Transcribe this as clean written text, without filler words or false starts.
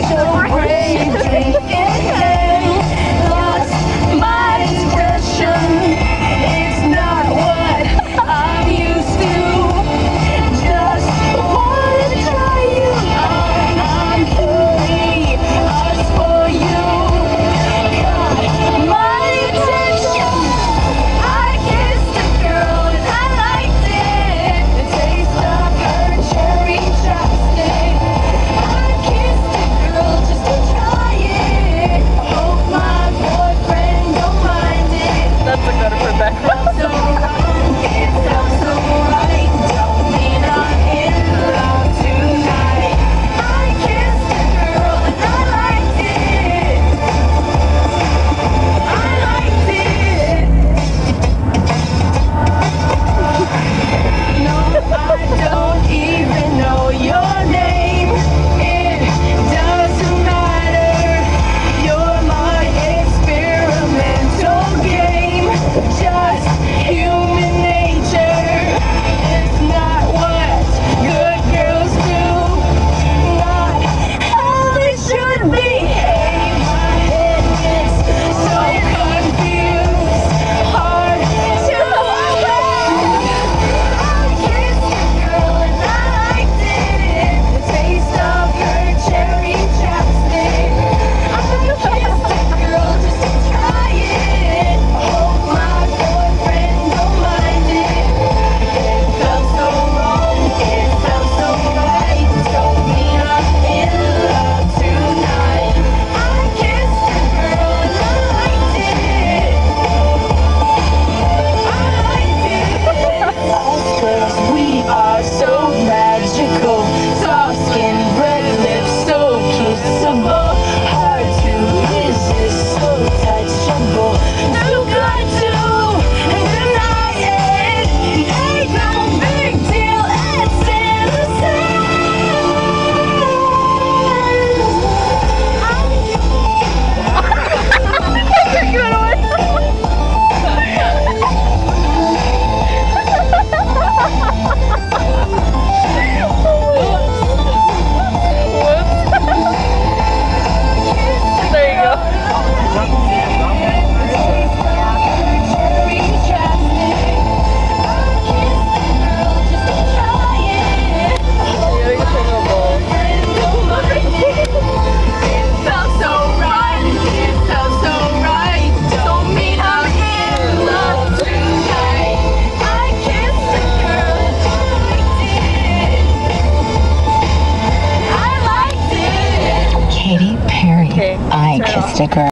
so brave, drinking hay, lost my expression. It's not what I'm used to. Just wanna try you on. I'm fully us for you. Got my attention. I kissed a girl and I liked it. The taste of her cherry chapstick. I kissed a girl just to try it. Hope my boyfriend don't mind it. That's a good for Becca. So wrong, it felt so right. Don't mean I'm in love tonight. I kissed a girl and I liked it. I liked it. No, I don't even know your name. It doesn't matter. You're my experimental game. Just human nature. It's not what good girls do. Not how they should behave. My head gets so confused. Hard to believe. I kissed a girl and I liked it. The taste of her cherry chapstick. I kissed a girl just to try it. Hope my boyfriend don't mind it. It felt so wrong, it felt so right. Don't mean I'm in love tonight. I kissed a girl and I liked it. I liked it. Us girls, we are so magical. Soft skin, red lips, so kissable. Hard to resist, so touchable. Too good to deny it. Ain't no big deal, it's There you go. cherry chapstick. I kissed a girl just to try it. Yeah, you can take a bowl. It felt so right. It felt so right. Don't mean I'm in love tonight. I kissed a girl and I liked it. I liked it. Katy Perry. Okay, I turn it kissed a girl.